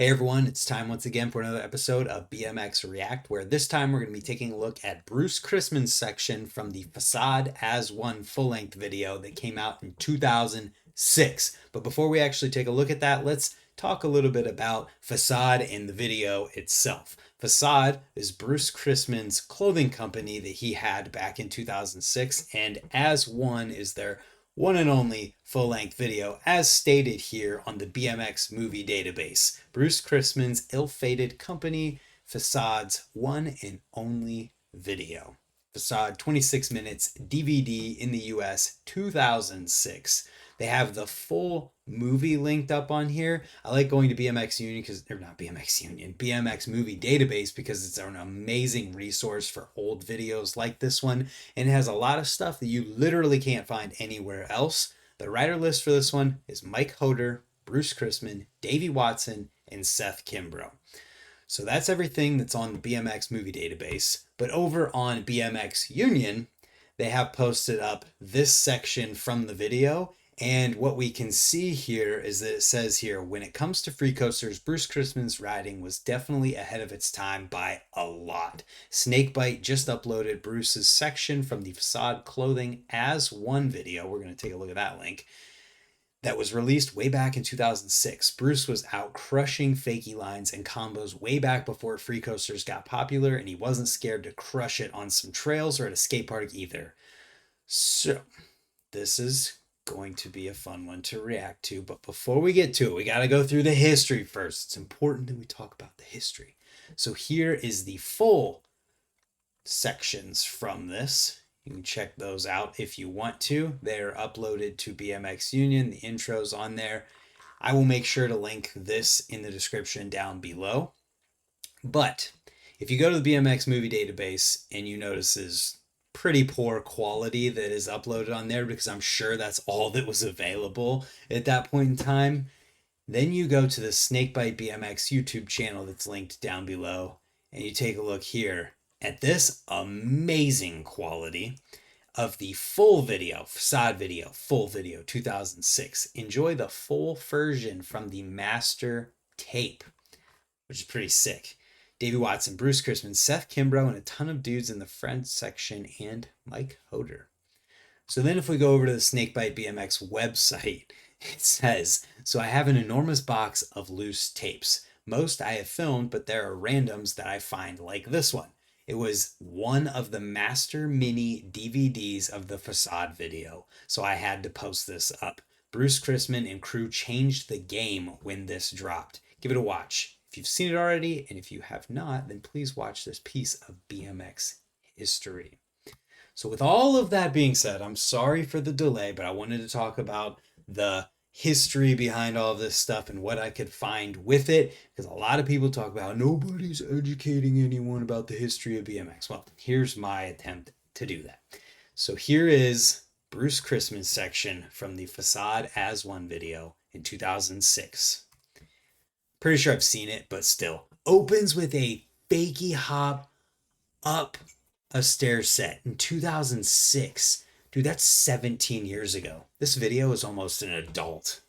Hey everyone, it's time once again for another episode of BMX React, where this time we're going to be taking a look at Bruce Crisman's section from the Facade As One full-length video that came out in 2006. But before we actually take a look at that, let's talk a little bit about Facade and the video itself. Facade is Bruce Crisman's clothing company that he had back in 2006, and As One is their one and only full-length video, as stated here on the BMX movie database. Bruce Crisman's ill-fated company, Facade's one and only video. Facade, 26 minutes, DVD in the US, 2006. They have the full movie linked up on here. I like going to BMX Union because they're not BMX Union, BMX Movie Database, because it's an amazing resource for old videos like this one, and it has a lot of stuff that you literally can't find anywhere else. The writer list for this one is Mike Hoder, Bruce Crisman, Davey Watson, and Seth Kimbrough. So that's everything that's on the BMX Movie Database. But over on BMX Union, they have posted up this section from the video. And what we can see here is that it says here, when it comes to free coasters, Bruce Crisman's riding was definitely ahead of its time by a lot. Snakebite just uploaded Bruce's section from the Facade Clothing As One video. We're going to take a look at that link. That was released way back in 2006. Bruce was out crushing fakie lines and combos way back before free coasters got popular, and he wasn't scared to crush it on some trails or at a skate park either. So, this is going to be a fun one to react to, but before we get to it, we got to go through the history first. It's important that we talk about the history. So here is the full sections from this. You can check those out if you want to. They're uploaded to BMX Union. The intro's on there. I will make sure to link this in the description down below. But if you go to the BMX movie database and you notice is pretty poor quality that is uploaded on there, because I'm sure that's all that was available at that point in time, then you go to the Snakebite BMX YouTube channel that's linked down below, and you take a look here at this amazing quality of the full video, Facade video, full video, 2006. Enjoy the full version from the master tape, which is pretty sick. Davey Watson, Bruce Crisman, Seth Kimbrough, and a ton of dudes in the front section, and Mike Hoder. So then if we go over to the Snakebite BMX website, it says, so I have an enormous box of loose tapes. Most I have filmed, but there are randoms that I find, like this one. It was one of the master mini DVDs of the Facade video, so I had to post this up. Bruce Crisman and crew changed the game when this dropped. Give it a watch. If you've seen it already, and if you have not, then please watch this piece of BMX history. So with all of that being said, I'm sorry for the delay, but I wanted to talk about the history behind all of this stuff and what I could find with it, because a lot of people talk about nobody's educating anyone about the history of BMX. Well, here's my attempt to do that. So here is Bruce Crisman's section from the Facade As One video in 2006. Pretty sure I've seen it, but still. Opens with a fakie hop up a stair set in 2006. Dude, that's 17 years ago. This video is almost an adult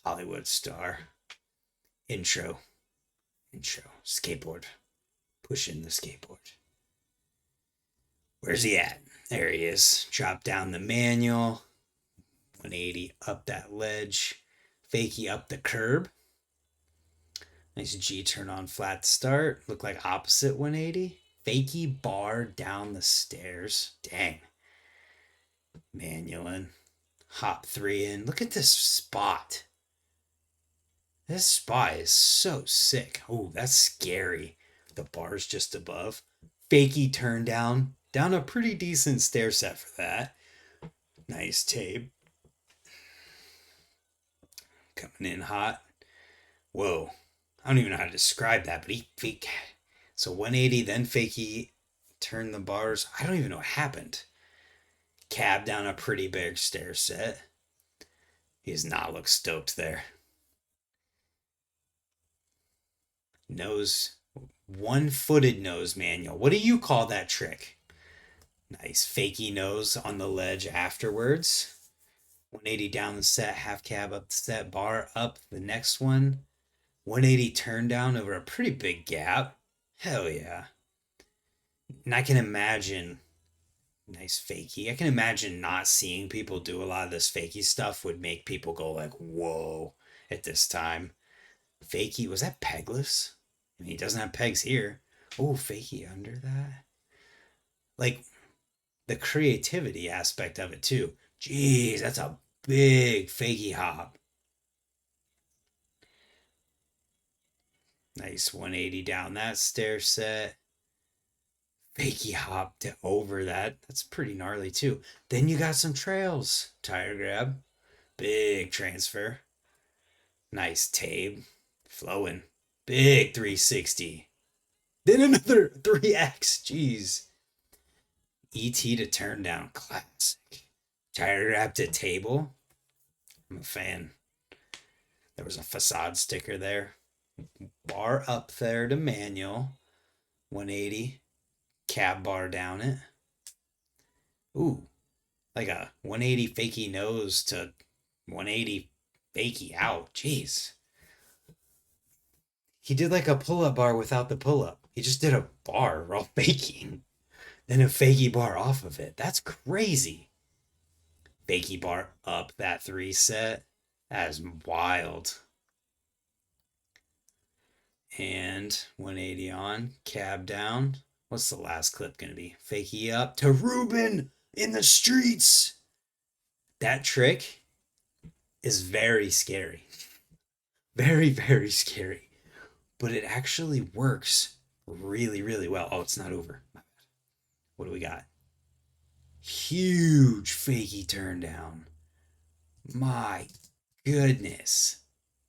Hollywood star. Intro. Skateboard. Pushing the skateboard. Where's he at? There he is. Drop down the manual. 180 up that ledge. Fakie up the curb. Nice G turn on flat start. Look like opposite 180. Fakie bar down the stairs. Dang. Manualing. Hop 3 in. Look at this spot. This spot is so sick. Oh, that's scary. The bar's just above. Fakie turn down. Down a pretty decent stair set for that. Nice tape. Coming in hot. Whoa. I don't even know how to describe that, but he fake. So 180, then fakie, turn the bars. I don't even know what happened. Cab down a pretty big stair set. He does not look stoked there. Nose, one-footed nose manual. What do you call that trick? Nice fakie nose on the ledge afterwards. 180 down the set, half cab up the set, bar up the next one. 180 turn down over a pretty big gap. Hell yeah. And I can imagine, nice fakie. I can imagine not seeing people do a lot of this fakie stuff would make people go like, whoa, at this time. Fakie, was that pegless? I mean, he doesn't have pegs here. Oh, fakie under that. Like the creativity aspect of it too. Jeez, that's a big fakie hop. Nice 180 down that stair set. Fakie hop to over that. That's pretty gnarly too. Then you got some trails. Tire grab. Big transfer. Nice tape. Flowing. Big 360. Then another 3X. Jeez. ET to turn down. Classic. Tire grab to table. I'm a fan. There was a facade sticker there. Bar up there to manual. 180. Cab bar down it. Ooh, like a 180 fakie nose to 180 fakie out. Jeez. He did like a pull up bar without the pull up. He just did a bar while faking, then a fakie bar off of it. That's crazy. Fakie bar up that three set. That is wild. And 180 on, cab down. What's the last clip going to be? Fakie up to Ruben in the streets. That trick is very scary. Very, very scary. But it actually works really, really well. Oh, it's not over. What do we got? Huge fakie turn down. My goodness.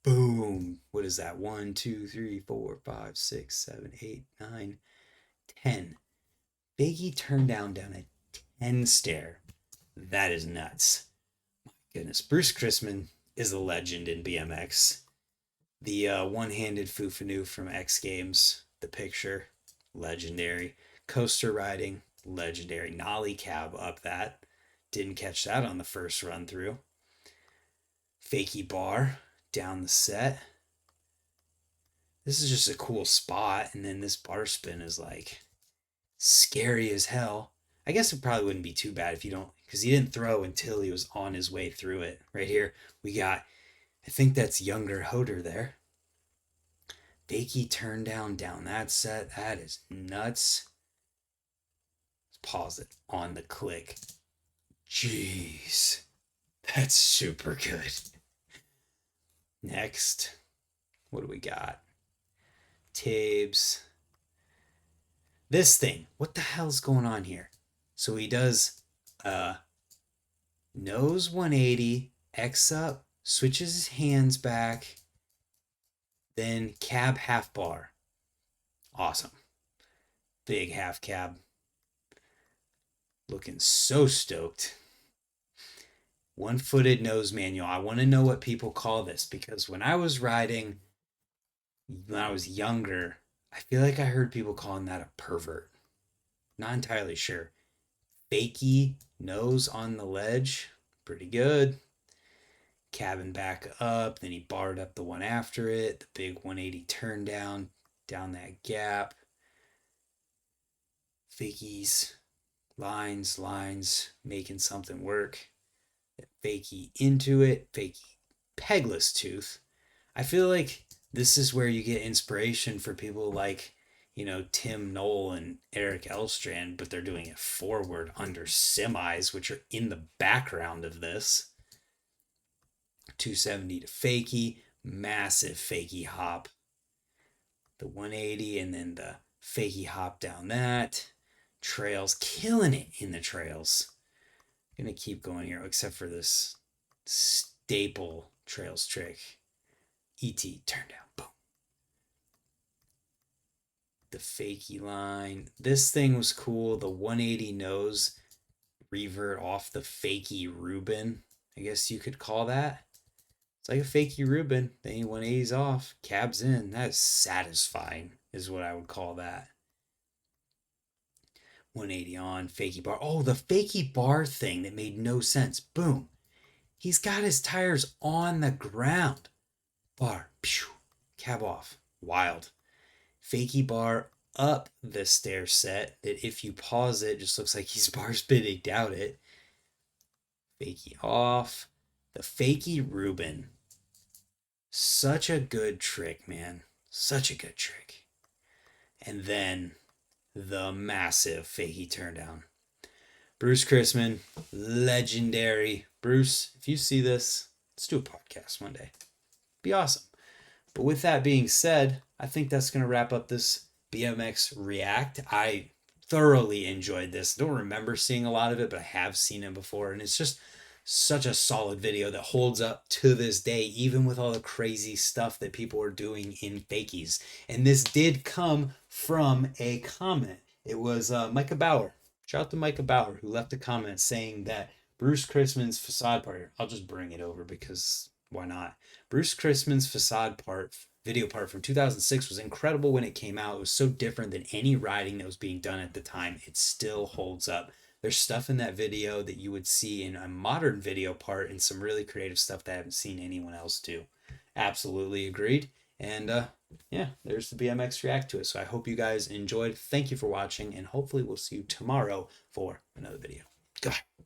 Boom. What is that? 1, 2, 3, 4, 5, 6, 7, 8, 9, 10. Fakie turn down a 10 stair. That is nuts. My goodness. Bruce Crisman is a legend in BMX. The one-handed Fufanu from X Games, the picture, legendary. Coaster riding, legendary. Nollie cab up that. Didn't catch that on the first run through. Fakie bar down the set. This is just a cool spot. And then this bar spin is like scary as hell. I guess it probably wouldn't be too bad if you don't, because he didn't throw until he was on his way through it. Right here, we got, I think that's younger Hoder there. Fakie turn down that set. That is nuts. Let's pause it on the click. Jeez. That's super good. Next, what do we got? Tabes. This thing. What the hell's going on here? So he does nose 180, X up, switches his hands back, then cab half bar. Awesome. Big half cab. Looking so stoked. One-footed nose manual. I want to know what people call this because when I was riding, when I was younger, I feel like I heard people calling that a pervert. Not entirely sure. Fakie nose on the ledge. Pretty good. Cabin back up. Then he barred up the one after it. The big 180 turn down that gap. Fakies, lines, making something work. Fakie into it. Fakie pegless tooth. I feel like this is where you get inspiration for people like, Tim Knoll and Eric Elstrand, but they're doing it forward under semis, which are in the background of this. 270 to fakie, massive fakie hop. The 180 and then the fakie hop down that. Trails, killing it in the trails. Gonna keep going here, except for this staple trails trick. ET, turn down, boom. The fakie line. This thing was cool. The 180 nose revert off the fakie Reuben. I guess you could call that. It's like a fakie Reuben. Then 180's off. Cab's in. That is satisfying, is what I would call that. 180 on, fakie bar. Oh, the fakie bar thing that made no sense. Boom. He's got his tires on the ground. Bar. Pew. cab off. Wild. Fakie bar up the stair set that if you pause it, just looks like he's bar spinning down it. Fakie off. The fakie Reuben. Such a good trick, man. Such a good trick. And then the massive fakie turn down. Bruce Crisman, legendary. Bruce, if you see this, let's do a podcast one day. Be awesome. But with that being said, I think that's going to wrap up this BMX React. I thoroughly enjoyed this. I don't remember seeing a lot of it, but I have seen it before. And it's just such a solid video that holds up to this day, even with all the crazy stuff that people are doing in fakies. And this did come from a comment. It was Micah Bauer. Shout out to Micah Bauer, who left a comment saying that Bruce Crisman's facade part, I'll just bring it over because why not? Bruce Crisman's facade part, video part from 2006 was incredible when it came out. It was so different than any riding that was being done at the time. It still holds up. There's stuff in that video that you would see in a modern video part and some really creative stuff that I haven't seen anyone else do. Absolutely agreed. And yeah, there's the BMX react to it. So I hope you guys enjoyed. Thank you for watching, and hopefully we'll see you tomorrow for another video. Goodbye.